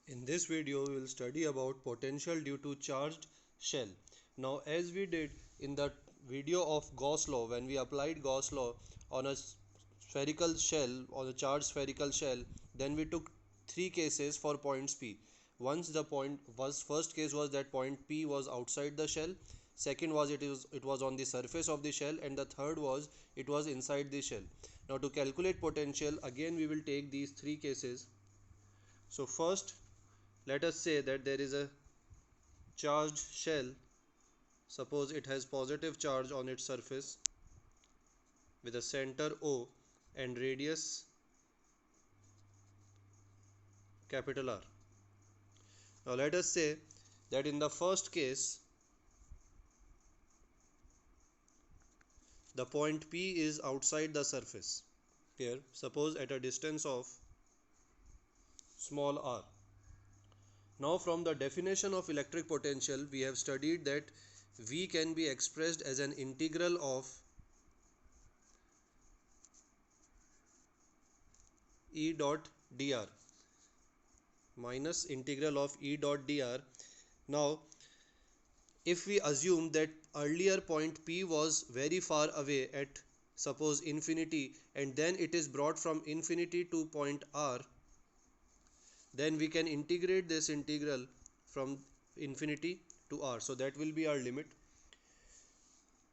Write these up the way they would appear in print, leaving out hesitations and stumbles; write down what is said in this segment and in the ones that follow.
In this video, we will study about potential due to charged shell. Now, as we did in the video of Gauss law, when we applied Gauss law on a spherical shell, on a charged spherical shell, then we took three cases for points P. Once the first case was that point P was outside the shell, second was it was on the surface of the shell, and the third was it was inside the shell. Now, to calculate potential, again we will take these three cases. So first, let us say that there is a charged shell. Suppose it has positive charge on its surface with a center O and radius capital R. Now let us say that in the first case the point P is outside the surface. Here, suppose at a distance of small r. Now from the definition of electric potential, we have studied that V can be expressed as an integral of E dot dr minus integral of E dot dr. Now, if we assume that earlier point P was very far away at suppose infinity, and then it is brought from infinity to point R, then we can integrate this integral from infinity to R. So that will be our limit.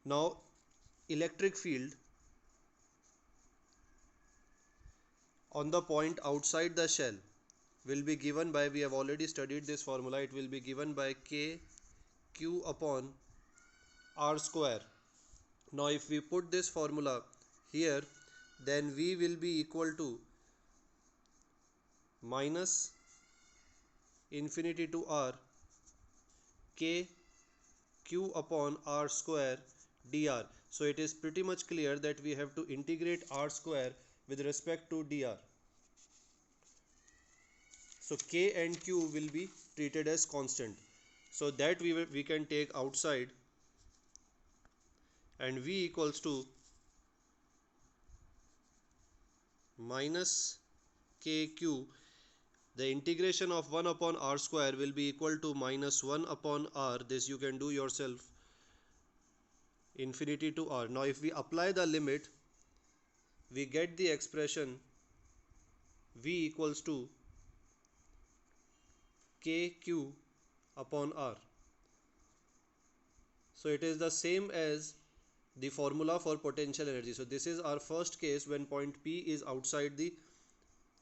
Now, electric field on the point outside the shell will be given by, we have already studied this formula, it will be given by K Q upon R square. Now if we put this formula here, then V will be equal to minus infinity to R K Q upon R square dr. So it is pretty much clear that we have to integrate R square with respect to dr. So K and Q will be treated as constant. So that we can take outside, and V equals to minus KQ. The integration of 1 upon R square will be equal to minus 1 upon R. This you can do yourself, infinity to R. Now if we apply the limit, we get the expression V equals to KQ upon R. So it is the same as the formula for potential energy. So this is our first case when point P is outside the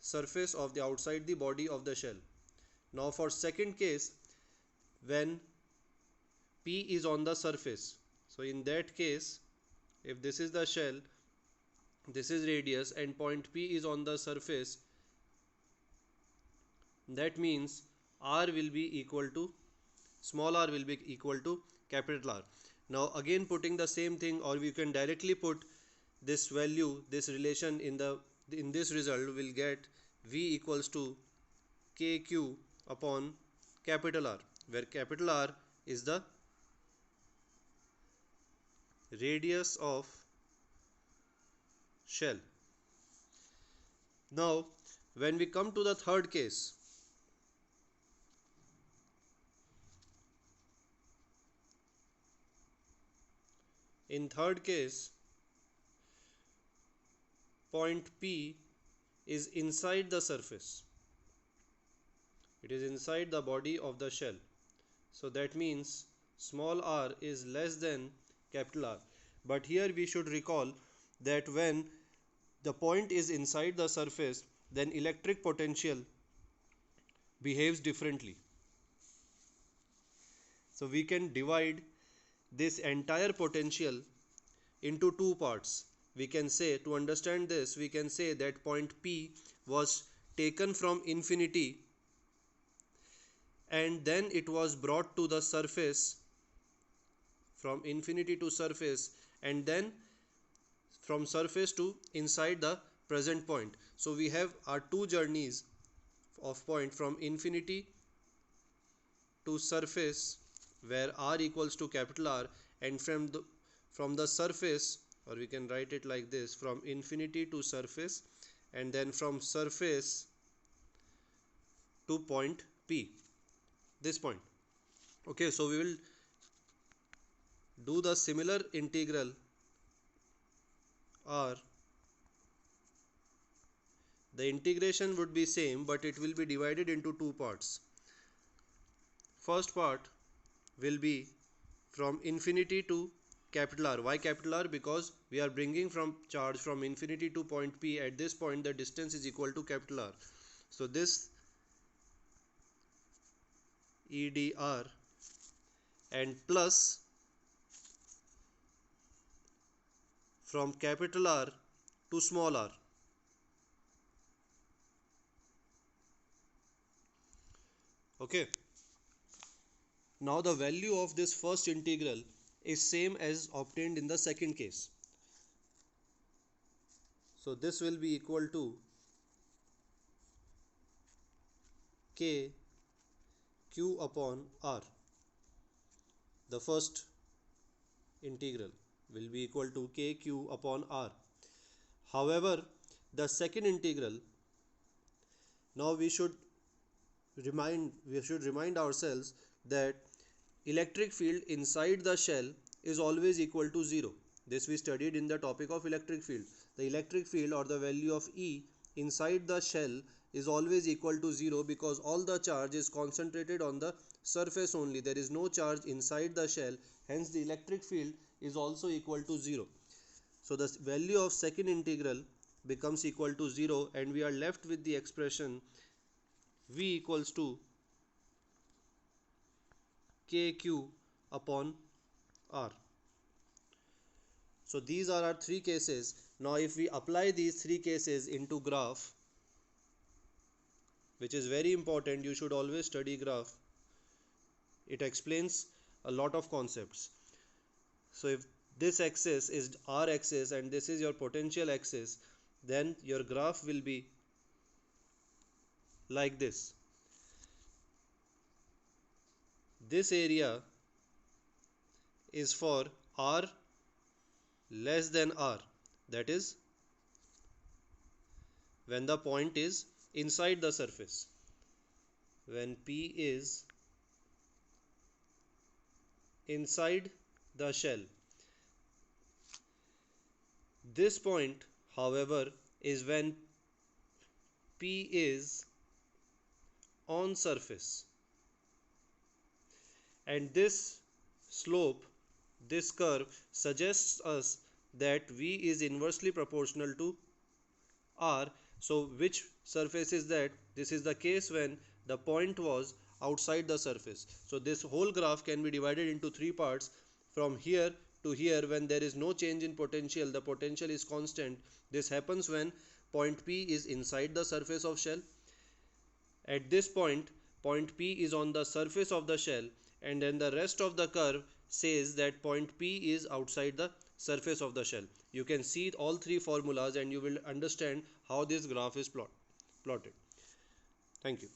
surface of the outside the body of the shell. Now for second case, when P is on the surface. So in that case, if this is the shell, this is radius, and point P is on the surface, that means R will be equal to, small r will be equal to capital R. Now again putting the same thing, or we can directly put this value, this relation in this result, will get V equals to KQ upon capital R, where capital R is the radius of shell. Now when we come to the third case, in third case point P is inside the surface, it is inside the body of the shell. So that means small r is less than capital R. But here we should recall that when the point is inside the surface, then electric potential behaves differently. So we can divide this entire potential into two parts. We can say, to understand this, we can say that point P was taken from infinity and then it was brought to the surface, from infinity to surface, and then from surface to inside the present point. So we have our two journeys of point from infinity to surface, where R equals to capital R, and from the surface, or we can write it like this, from infinity to surface, and then from surface to point P, this point. Okay, so we will do the similar integral R. The integration would be same, but it will be divided into two parts. First part will be from infinity to capital R. Why capital R? Because we are bringing from charge from infinity to point P. At this point the distance is equal to capital R. So this EdR and plus from capital R to small r. Okay. Now the value of this first integral is same as obtained in the second case. So this will be equal to k q upon r. The first integral will be equal to k q upon r. However, the second integral, now we should remind ourselves that electric field inside the shell is always equal to 0. This we studied in the topic of electric field. The electric field or the value of E inside the shell is always equal to 0 because all the charge is concentrated on the surface only. There is no charge inside the shell, hence the electric field is also equal to 0. So the value of second integral becomes equal to 0 and we are left with the expression V equals to kq upon r. So these are our three cases. Now if we apply these three cases into graph, which is very important, you should always study graph. It explains a lot of concepts. So if this axis is r axis and this is your potential axis, then your graph will be like this. This area is for r less than r, that is when the point is inside the surface. When P is inside the shell. This point, however, is when P is on surface. And this slope, this curve suggests us that V is inversely proportional to R. So which surface is that? This is the case when the point was outside the surface. So this whole graph can be divided into three parts. From here to here, when there is no change in potential, the potential is constant. This happens when point P is inside the surface of shell. At this point, point P is on the surface of the shell, and then the rest of the curve says that point P is outside the surface of the shell. You can see all three formulas and you will understand how this graph is plotted. Thank you.